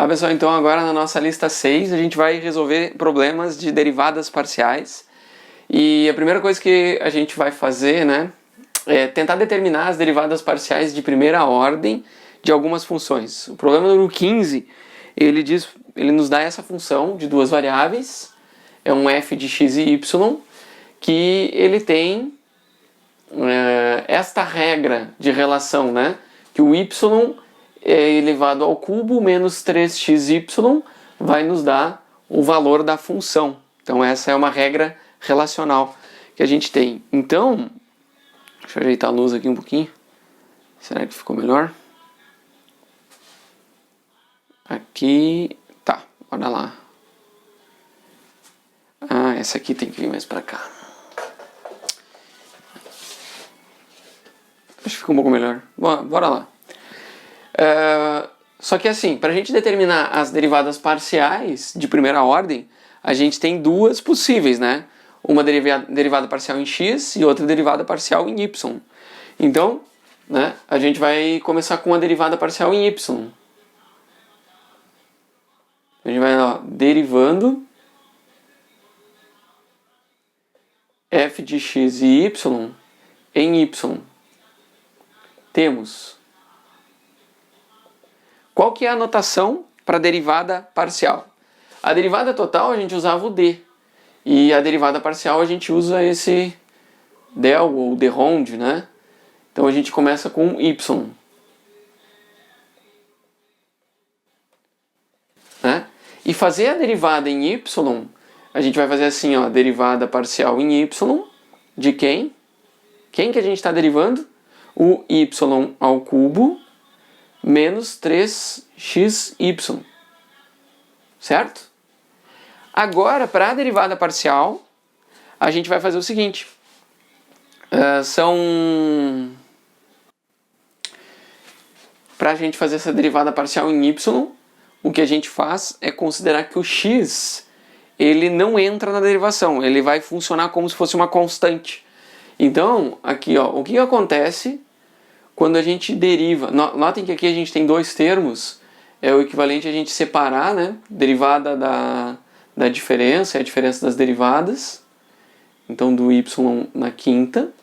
Pessoal, então agora na nossa lista 6 a gente vai resolver problemas de derivadas parciais. E a primeira coisa que a gente vai fazer, né, é tentar determinar as derivadas parciais de primeira ordem de algumas funções. O problema número 15, ele nos dá essa função de duas variáveis, é um f de x e y, que ele tem esta regra de relação, né, que o y é elevado ao cubo menos 3xy vai nos dar o valor da função. Então essa é uma regra relacional que a gente tem. Então, deixa eu ajeitar a luz aqui um pouquinho. Será que ficou melhor? Aqui, tá, bora lá. Essa aqui tem que vir mais pra cá. Acho que ficou um pouco melhor. Bora lá. Só que assim, para a gente determinar as derivadas parciais de primeira ordem, a gente tem duas possíveis, né? Uma derivada parcial em x e outra derivada parcial em y. Então, né, a gente vai começar com a derivada parcial em y. A gente vai derivando f de x e y em y. Temos... Qual que é a notação para a derivada parcial? A derivada total a gente usava o d. E a derivada parcial a gente usa esse del ou derond, né? Então a gente começa com y. Né? E fazer a derivada em y, a gente vai fazer assim, ó, derivada parcial em y de quem? Quem que a gente está derivando? O y ao cubo menos 3xy, certo? Agora, para a derivada parcial, a gente vai fazer o seguinte. Para a gente fazer essa derivada parcial em y, o que a gente faz é considerar que o x ele não entra na derivação, ele vai funcionar como se fosse uma constante. Então, aqui, ó, o que acontece quando a gente deriva? Notem que aqui a gente tem dois termos, é o equivalente a gente separar, né? Derivada da diferença, é a diferença das derivadas, então do y na quinta,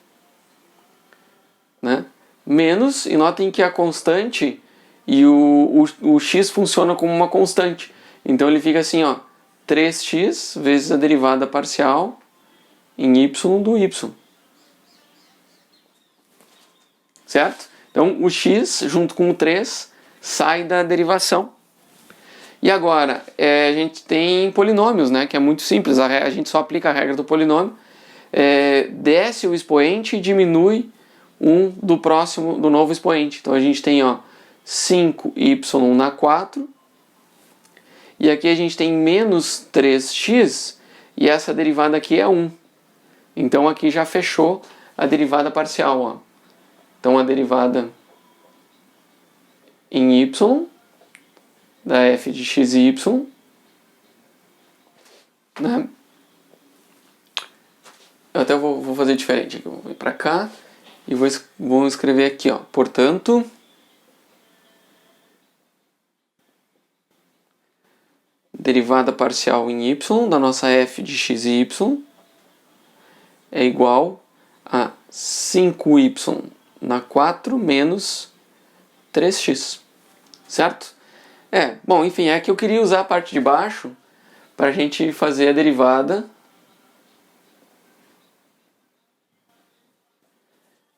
né? Menos, e notem que a constante e o x funciona como uma constante, então ele fica assim, ó, 3x vezes a derivada parcial em y do y. Certo? Então o x junto com o 3 sai da derivação. E agora, a gente tem polinômios, né, que é muito simples, a gente só aplica a regra do polinômio, desce o expoente e diminui um do novo expoente. Então a gente tem, ó, 5y na 4, e aqui a gente tem menos 3x, e essa derivada aqui é 1. Então aqui já fechou a derivada parcial, ó. Então a derivada em y da f de x e y, né? Eu até vou fazer diferente aqui, eu vou vir para cá e vou escrever aqui, ó. Portanto, derivada parcial em y da nossa f de x e y é igual a 5y na 4 menos 3x, certo? Bom, enfim, é que eu queria usar a parte de baixo para a gente fazer a derivada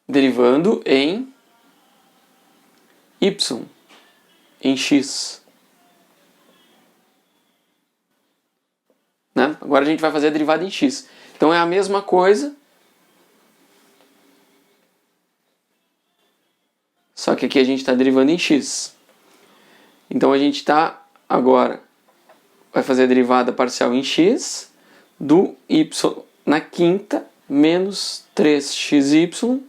derivando em y, em x. Né? Agora a gente vai fazer a derivada em x. Então é a mesma coisa, só que aqui a gente está derivando em x. Então a gente está agora, vai fazer a derivada parcial em x do y na quinta menos 3xy.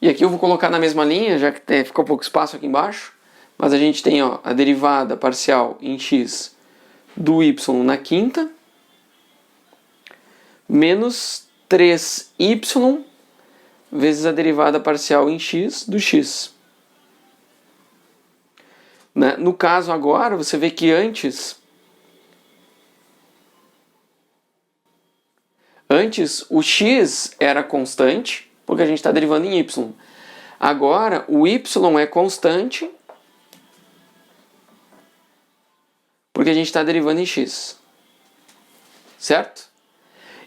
E aqui eu vou colocar na mesma linha, já que ficou pouco espaço aqui embaixo. Mas a gente tem, ó, a derivada parcial em x do y na quinta menos 3y vezes a derivada parcial em x do x. né? No caso agora, você vê que antes o x era constante, porque a gente está derivando em y. Agora o y é constante, porque a gente está derivando em x. Certo?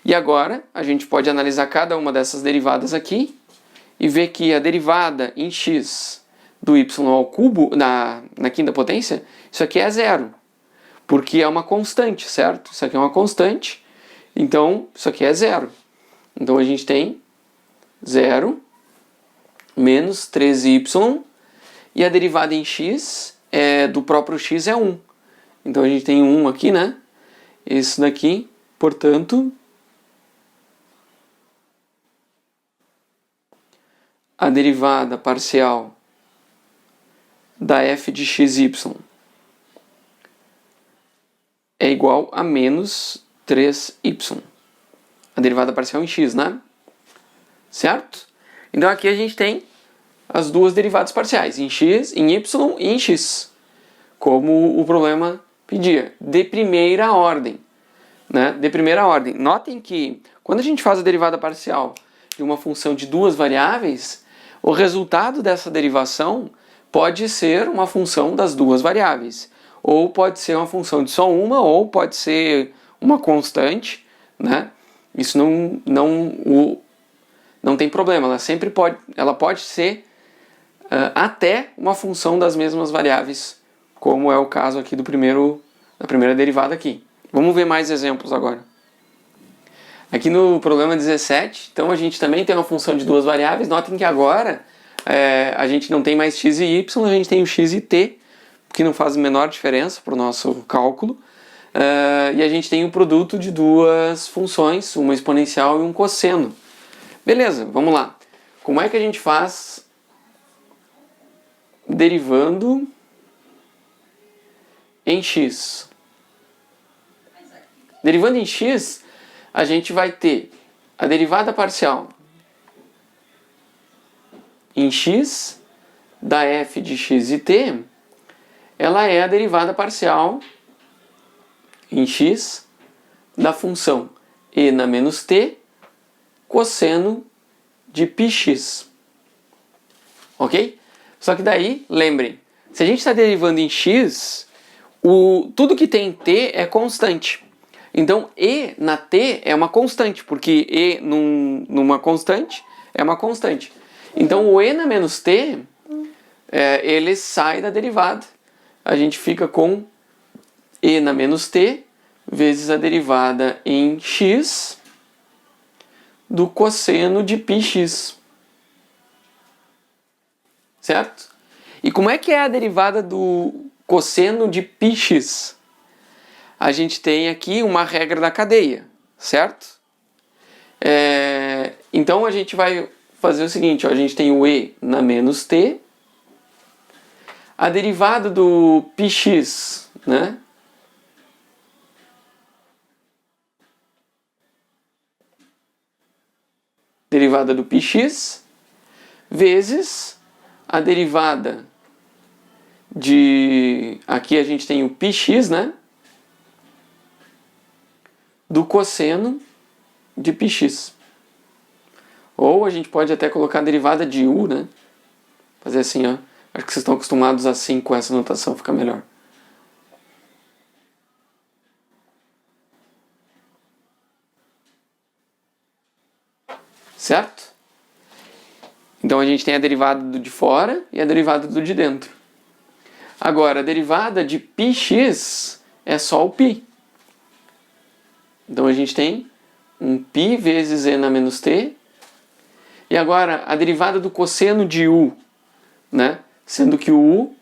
E agora a gente pode analisar cada uma dessas derivadas aqui e ver que a derivada em x do y ao cubo, na quinta potência, isso aqui é zero. Porque é uma constante, certo? Isso aqui é uma constante, então isso aqui é zero. Então a gente tem 0 menos 3y e a derivada em x do próprio x é 1. Então a gente tem 1 aqui, né? Isso daqui, portanto, a derivada parcial da f de xy é igual a menos 3y. A derivada parcial em x, né? Certo? Então aqui a gente tem as duas derivadas parciais, em x, em y e em x, como o problema pedia, de primeira ordem. Né? De primeira ordem. Notem que quando a gente faz a derivada parcial de uma função de duas variáveis, o resultado dessa derivação pode ser uma função das duas variáveis, ou pode ser uma função de só uma, ou pode ser uma constante, né? Isso não tem problema, ela pode ser até uma função das mesmas variáveis, como é o caso aqui da primeira derivada aqui. Vamos ver mais exemplos agora. Aqui no problema 17, então a gente também tem uma função de duas variáveis. Notem que agora a gente não tem mais x e y, a gente tem o x e t, que não faz a menor diferença para o nosso cálculo. E a gente tem um produto de duas funções, uma exponencial e um cosseno. Beleza, vamos lá. Como é que a gente faz derivando em x? Derivando em x, a gente vai ter a derivada parcial em x da f de x e t, ela é a derivada parcial em x da função e na menos t cosseno de πx. Ok? Só que daí, lembrem, se a gente está derivando em x, tudo que tem em t é constante. Então, e na t é uma constante, porque e numa constante é uma constante. Então, o e na menos t, ele sai da derivada. A gente fica com e na menos t vezes a derivada em x do cosseno de πx. Certo? E como é que é a derivada do cosseno de πx? A gente tem aqui uma regra da cadeia, certo? Então a gente vai fazer o seguinte, ó, a gente tem o e na menos t, a derivada do πx, né? Derivada do πx vezes a derivada de... Aqui a gente tem o πx, né? Do cosseno de πx. Ou a gente pode até colocar a derivada de u, né? Fazer assim, ó. Acho que vocês estão acostumados assim com essa notação, fica melhor. Certo? Então a gente tem a derivada do de fora e a derivada do de dentro. Agora, a derivada de πx é só o π. Então a gente tem um π vezes e na menos t. E agora a derivada do cosseno de u, né? Sendo que o u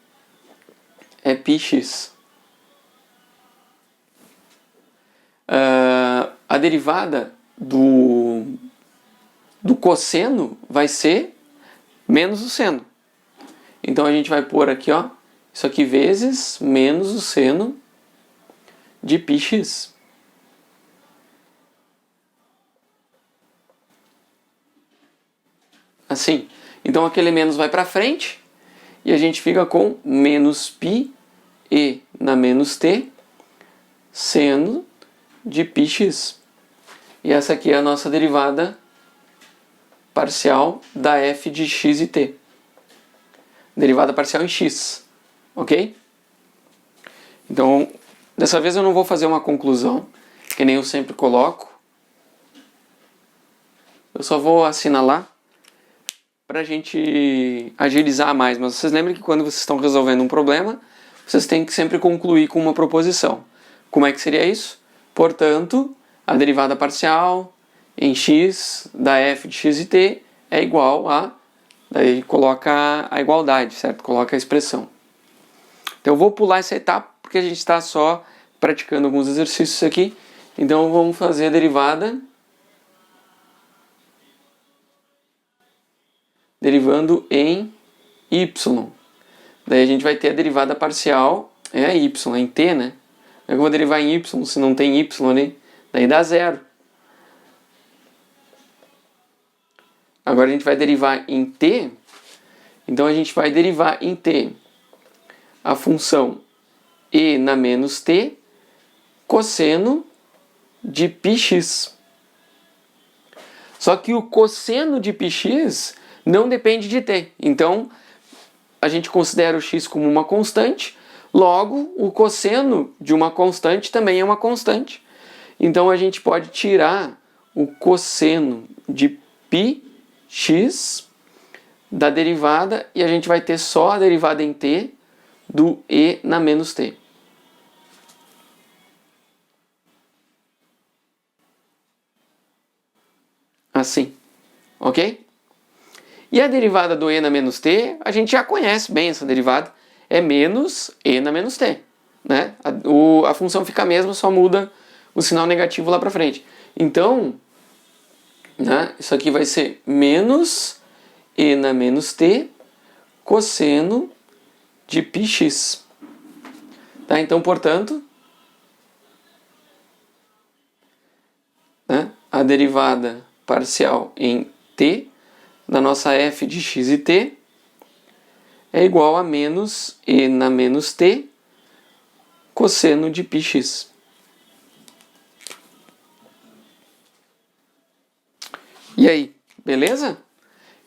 é πx. A derivada do cosseno vai ser menos o seno. Então a gente vai pôr aqui, ó, isso aqui vezes menos o seno de πx. Assim. Então aquele menos vai para frente e a gente fica com menos π e na menos t seno de πx. E essa aqui é a nossa derivada parcial da f de x e t. Derivada parcial em x, ok? Então, dessa vez eu não vou fazer uma conclusão, que nem eu sempre coloco. Eu só vou assinalar para a gente agilizar mais. Mas vocês lembram que quando vocês estão resolvendo um problema, vocês têm que sempre concluir com uma proposição. Como é que seria isso? Portanto, a derivada parcial em x da f de x e t é igual a... Daí coloca a igualdade, certo? Coloca a expressão. Então eu vou pular essa etapa, porque a gente está só praticando alguns exercícios aqui. Então vamos fazer a derivada derivando em y. Daí a gente vai ter a derivada parcial, é y, é em t, né? Eu vou derivar em y se não tem y ali, daí dá zero. Agora a gente vai derivar em t, então a gente vai derivar em t a função e na menos t cosseno de πx. Só que o cosseno de πx não depende de t. Então, a gente considera o x como uma constante, logo, o cosseno de uma constante também é uma constante. Então, a gente pode tirar o cosseno de πx da derivada e a gente vai ter só a derivada em t do e na menos t. Assim, ok? E a derivada do e na menos t, a gente já conhece bem essa derivada, é menos e na menos t, né? A função fica a mesma, só muda o sinal negativo lá para frente. Então, né, isso aqui vai ser menos e na menos t cosseno de πx. Tá? Então, portanto, né, a derivada parcial em t da nossa f de x e t é igual a menos e na menos t cosseno de πx. E aí, beleza?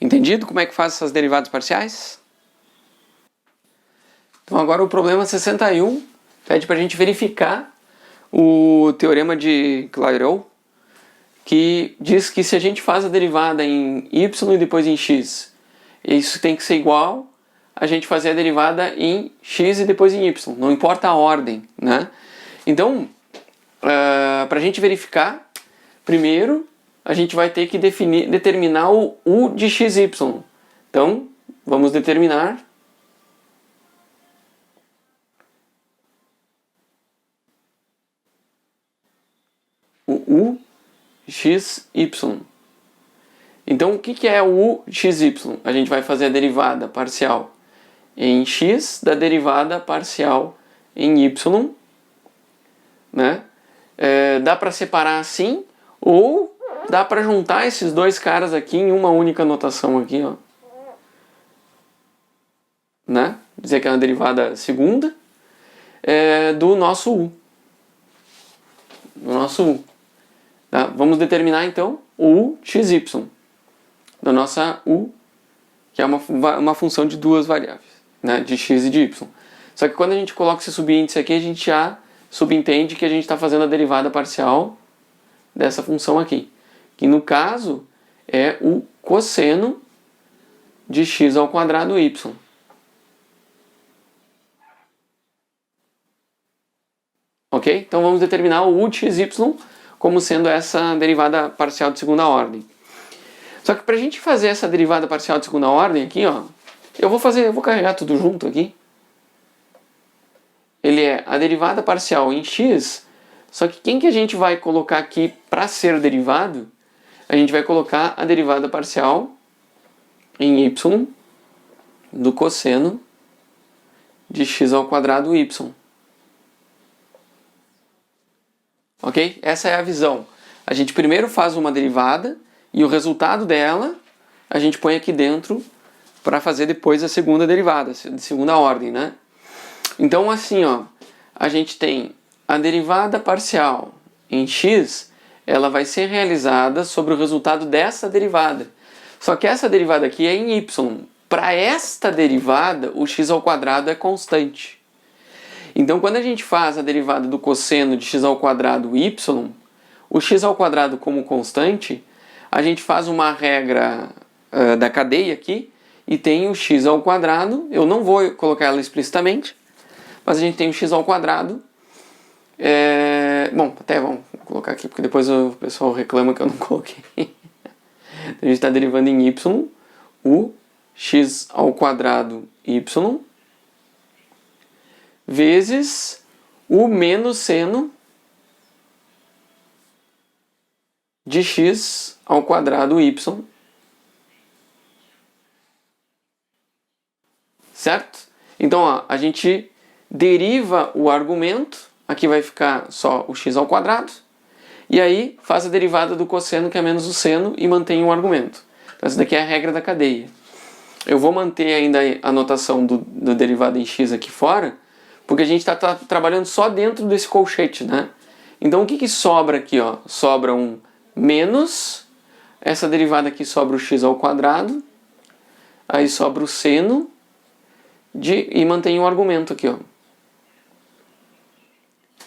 Entendido como é que faz essas derivadas parciais? Então agora o problema 61 pede para a gente verificar o teorema de Clairaut, que diz que se a gente faz a derivada em y e depois em x, isso tem que ser igual a gente fazer a derivada em x e depois em y, não importa a ordem, né? Então, para a gente verificar, primeiro a gente vai ter que determinar o u de xy. Então, vamos determinar o u xy. Então, o que é o u xy? A gente vai fazer a derivada parcial em x da derivada parcial em y, né? Dá para separar assim, ou dá para juntar esses dois caras aqui em uma única notação aqui, ó, né? Dizer que é uma derivada segunda do nosso u. Tá? Vamos determinar então o u xy da nossa u, que é uma função de duas variáveis, né? De x e de y. Só que quando a gente coloca esse subíndice aqui, a gente já subentende que a gente está fazendo a derivada parcial dessa função aqui, que no caso é o cosseno de x ao quadrado y. Ok? Então vamos determinar o u de xy como sendo essa derivada parcial de segunda ordem. Só que para a gente fazer essa derivada parcial de segunda ordem aqui, ó, eu vou carregar tudo junto aqui. Ele é a derivada parcial em x, só que quem que a gente vai colocar aqui para ser derivado? A gente vai colocar a derivada parcial em y do cosseno de x ao quadrado y. Ok? Essa é a visão. A gente primeiro faz uma derivada e o resultado dela a gente põe aqui dentro para fazer depois a segunda derivada, de segunda ordem, né? Então assim, ó, a gente tem a derivada parcial em x, ela vai ser realizada sobre o resultado dessa derivada. Só que essa derivada aqui é em y. Para esta derivada, o x ao quadrado é constante. Então, quando a gente faz a derivada do cosseno de x ao quadrado y, o x ao quadrado como constante, a gente faz uma regra da cadeia aqui e tem o x ao quadrado. Eu não vou colocar ela explicitamente, mas a gente tem o x ao quadrado. Bom, até vamos colocar aqui, porque depois o pessoal reclama que eu não coloquei. Então, a gente está derivando em y o x ao quadrado y vezes o menos seno de x ao quadrado y, certo? Então, ó, a gente deriva o argumento, aqui vai ficar só o x ao quadrado, e aí faz a derivada do cosseno, que é menos o seno, e mantém o argumento. Então, essa daqui é a regra da cadeia. Eu vou manter ainda a notação do derivado em x aqui fora, porque a gente está trabalhando só dentro desse colchete, né? Então, o que sobra aqui, ó? Sobra um menos, essa derivada aqui sobra o x ao quadrado, aí sobra o seno, e mantém o argumento aqui, ó.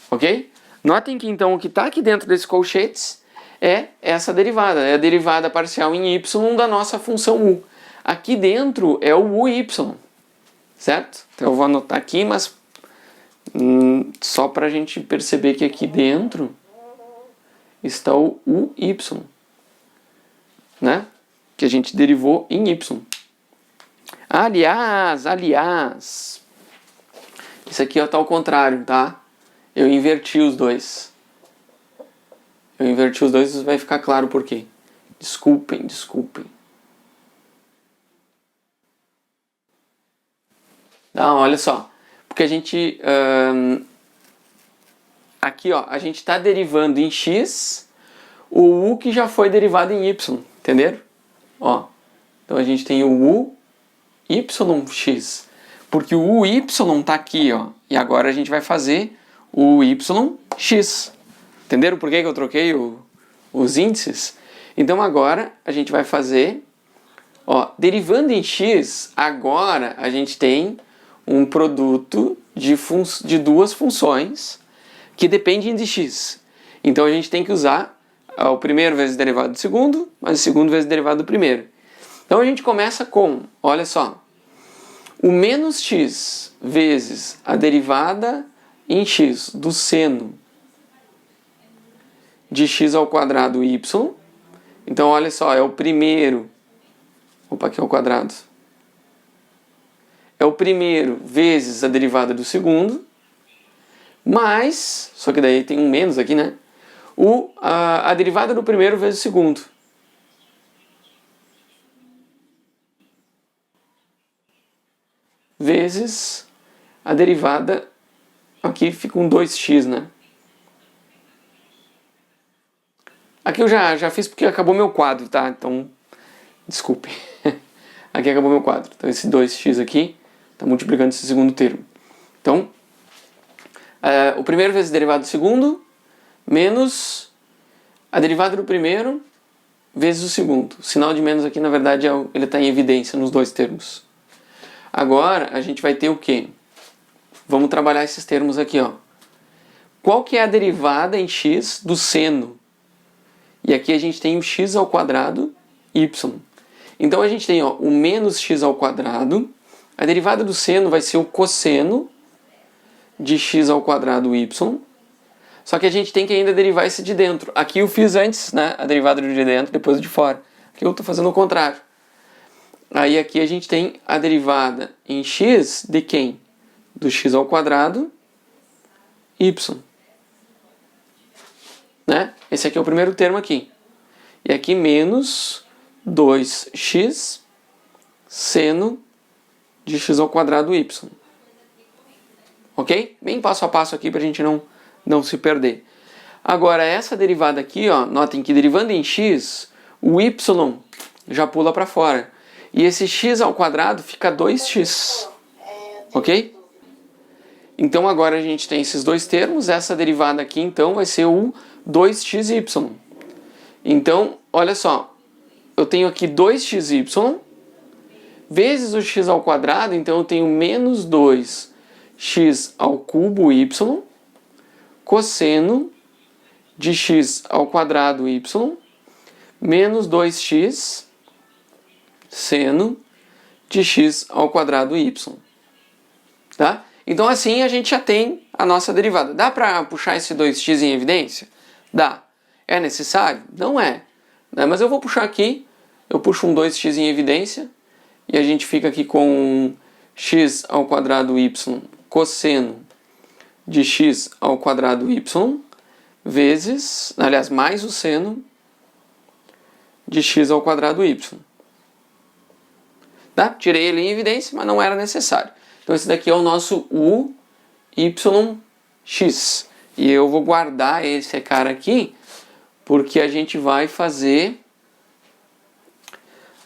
Ok? Notem que então o que está aqui dentro desse colchetes é essa derivada, é a derivada parcial em y da nossa função u. Aqui dentro é o uy, certo? Então eu vou anotar aqui, mas só para a gente perceber que aqui dentro está o uy, né? Que a gente derivou em y. Aliás, isso aqui está ao contrário, tá? Eu inverti os dois. Isso vai ficar claro por quê. Desculpem. Não, olha só. Porque a gente... aqui, ó, a gente está derivando em x o u que já foi derivado em y. Entenderam? Ó, então a gente tem o u yx. Porque o uy está aqui, ó. E agora a gente vai fazer o yx. Entenderam por que eu troquei os índices? Então agora a gente vai fazer, ó, derivando em x, agora a gente tem um produto de duas funções que dependem de x. Então a gente tem que usar o primeiro vezes o derivado do segundo, mas o segundo vezes o derivado do primeiro. Então a gente começa com, olha só, o menos x vezes a derivada em x do seno de x ao quadrado y. Então, olha só, é o primeiro... Opa, aqui é o quadrado. É o primeiro vezes a derivada do segundo, mais... Só que daí tem um menos aqui, né? A derivada do primeiro vezes o segundo. Vezes a derivada... Aqui fica um 2x, né? Aqui eu já fiz porque acabou meu quadro, tá? Então, desculpe. Aqui acabou meu quadro. Então, esse 2x aqui está multiplicando esse segundo termo. Então, o primeiro vezes a derivada do segundo, menos a derivada do primeiro vezes o segundo. O sinal de menos aqui, na verdade, ele está em evidência nos dois termos. Agora, a gente vai ter o quê? Vamos trabalhar esses termos aqui, ó. Qual que é a derivada em x do seno? E aqui a gente tem o x ao quadrado y. Então a gente tem, ó, o menos x ao quadrado. A derivada do seno vai ser o cosseno de x ao quadrado y. Só que a gente tem que ainda derivar esse de dentro. Aqui eu fiz antes, né, a derivada do de dentro, depois de fora. Aqui eu estou fazendo o contrário. Aí aqui a gente tem a derivada em x de quem? Do x ao quadrado y. Né? Esse aqui é o primeiro termo aqui. E aqui menos 2x seno de x ao quadrado y. Ok? Bem passo a passo aqui para a gente não se perder. Agora, essa derivada aqui, ó, notem que derivando em x, o y já pula para fora. E esse x ao quadrado fica 2x. Ok? Então agora a gente tem esses dois termos, essa derivada aqui então vai ser o 2xy. Então, olha só, eu tenho aqui 2xy vezes o x ao quadrado, então eu tenho menos 2x ao cubo y, cosseno de x ao quadrado y, menos 2x seno de x ao quadrado y. Tá? Então assim a gente já tem a nossa derivada. Dá para puxar esse 2x em evidência? Dá. É necessário? Não é. Né? Mas eu vou puxar aqui, eu puxo um 2x em evidência, e a gente fica aqui com x ao quadrado y cosseno de x ao quadrado y vezes, aliás, mais o seno de x ao quadrado y. Tá? Tirei ele em evidência, mas não era necessário. Então esse daqui é o nosso uyx. E eu vou guardar esse cara aqui, porque a gente vai fazer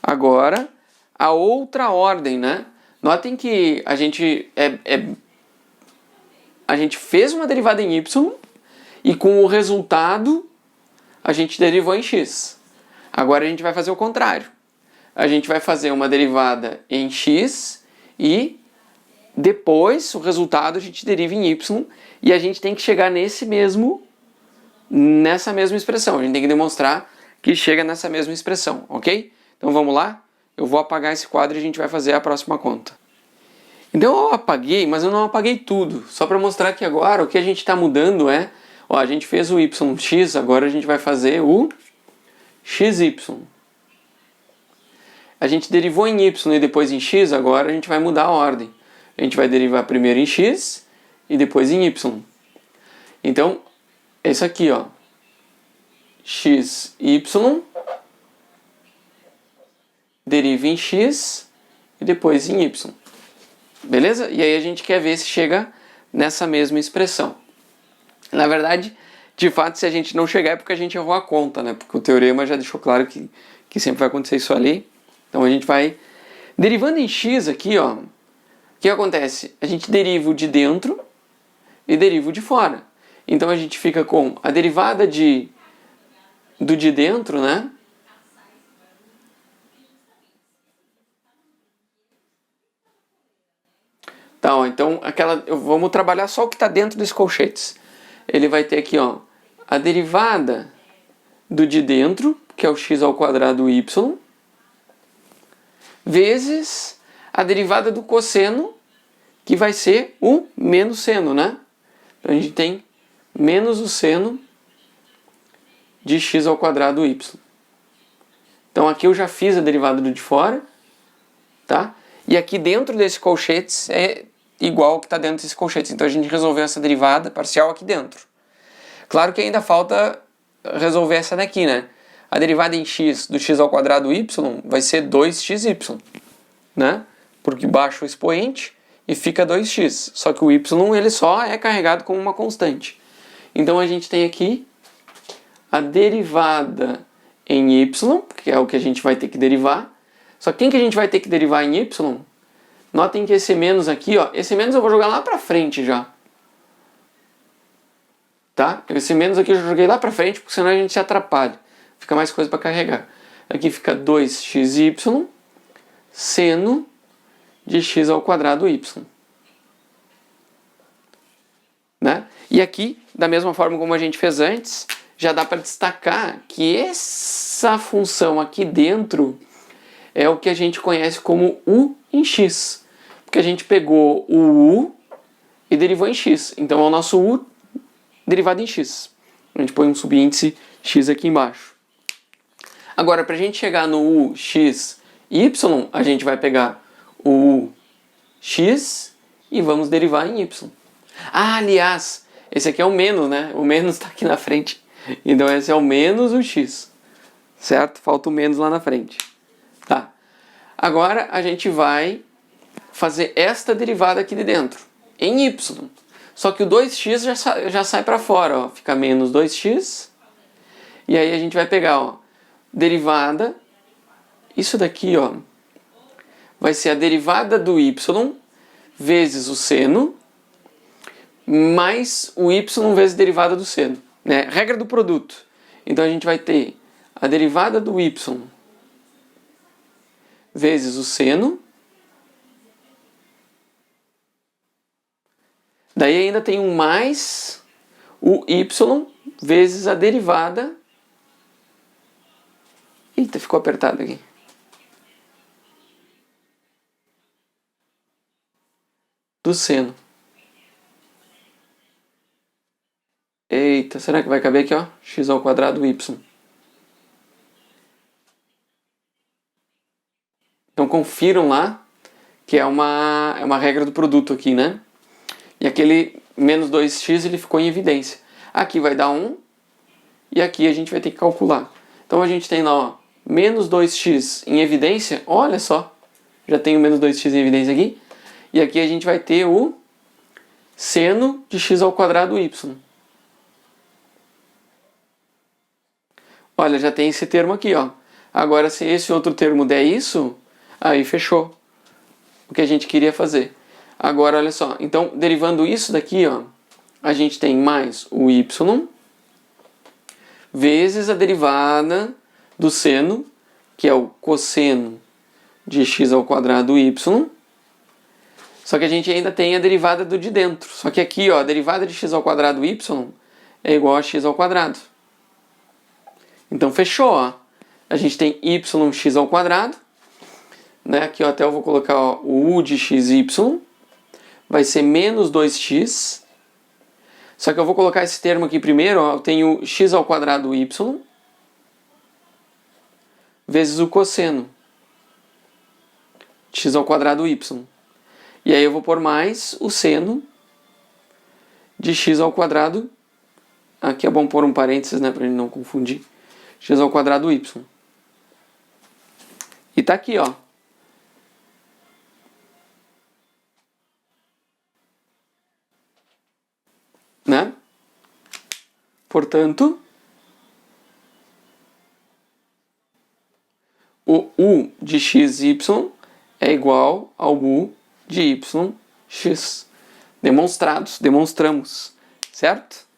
agora a outra ordem, né? Notem que a gente fez uma derivada em y e com o resultado a gente derivou em x. Agora a gente vai fazer o contrário. A gente vai fazer uma derivada em x e depois o resultado a gente deriva em y e a gente tem que chegar nessa mesma expressão. A gente tem que demonstrar que chega nessa mesma expressão, ok? Então vamos lá? Eu vou apagar esse quadro e a gente vai fazer a próxima conta. Então eu apaguei, mas eu não apaguei tudo. Só para mostrar que agora o que a gente está mudando é... Ó, a gente fez o yx, agora a gente vai fazer o xy. A gente derivou em y e depois em x, agora a gente vai mudar a ordem. A gente vai derivar primeiro em x e depois em y. Então, é isso aqui, ó. xy deriva em x e depois em y. Beleza? E aí a gente quer ver se chega nessa mesma expressão. Na verdade, de fato, se a gente não chegar é porque a gente errou a conta, né? Porque o teorema já deixou claro que sempre vai acontecer isso ali. Então a gente vai derivando em x aqui, ó. O que acontece? A gente deriva o de dentro e deriva o de fora. Então a gente fica com a derivada do de dentro, né? Tá, ó, então vamos trabalhar só o que está dentro dos colchetes. Ele vai ter aqui, ó, a derivada do de dentro, que é o x ao quadrado y, vezes a derivada do cosseno, que vai ser o menos seno, né? Então a gente tem menos o seno de x ao quadrado y. Então aqui eu já fiz a derivada do de fora, tá? E aqui dentro desse colchetes é igual ao que está dentro desse colchetes. Então a gente resolveu essa derivada parcial aqui dentro. Claro que ainda falta resolver essa daqui, né? A derivada em x do x ao quadrado y vai ser 2xy, né? Porque baixa o expoente e fica 2x. Só que o y ele só é carregado como uma constante. Então a gente tem aqui a derivada em y, que é o que a gente vai ter que derivar. Só que quem que a gente vai ter que derivar em y? Notem que esse menos aqui, ó, esse menos eu vou jogar lá pra frente já. Tá? Esse menos aqui eu já joguei lá pra frente, porque senão a gente se atrapalha. Fica mais coisa para carregar. Aqui fica 2xy seno de x ao quadrado y. Né? E aqui, da mesma forma como a gente fez antes, já dá para destacar que essa função aqui dentro é o que a gente conhece como u em x. Porque a gente pegou o u e derivou em x. Então é o nosso u derivado em x. A gente põe um subíndice x aqui embaixo. Agora, para a gente chegar no u x y, a gente vai pegar o u x e vamos derivar em y. Ah, aliás, esse aqui é o menos, né? O menos está aqui na frente. Então esse é o menos o x. Certo? Falta o menos lá na frente. Tá. Agora a gente vai fazer esta derivada aqui de dentro, em y. Só que o 2x já sai para fora, ó. Fica menos 2x. E aí a gente vai pegar, ó, derivada. Isso daqui, ó, vai ser a derivada do y vezes o seno mais o y vezes a derivada do seno, né? Regra do produto. Então a gente vai ter a derivada do y vezes o seno. Daí ainda tem um mais o y vezes a derivada. Eita, ficou apertado aqui. Do seno. Eita, será que vai caber aqui, ó? X ao quadrado y. Então confiram lá que é uma regra do produto aqui, né? E aquele menos 2x ele ficou em evidência. Aqui vai dar 1 e aqui a gente vai ter que calcular. Então a gente tem lá, ó, menos 2x em evidência. Olha só, já tem o menos 2x em evidência aqui. E aqui a gente vai ter o seno de x ao quadrado y. Olha, já tem esse termo aqui, ó. Agora, se esse outro termo der isso, aí fechou o que a gente queria fazer. Agora, olha só. Então, derivando isso daqui, ó, a gente tem mais o y vezes a derivada do seno, que é o cosseno de x ao quadrado y. Só que a gente ainda tem a derivada do de dentro. Só que aqui, ó, a derivada de x ao quadrado y é igual a x ao quadrado. Então fechou, ó. A gente tem yx ao quadrado, né? Aqui, ó, até eu vou colocar, ó, o u de xy vai ser menos 2x. Só que eu vou colocar esse termo aqui primeiro, ó. Eu tenho x ao quadrado y vezes o cosseno de x ao quadrado y. E aí eu vou pôr mais o seno de x ao quadrado. Aqui é bom pôr um parênteses, né, pra gente não confundir. X ao quadrado y. E tá aqui, ó. Né? Portanto, o u de xy é igual ao u de yx. Demonstramos, certo?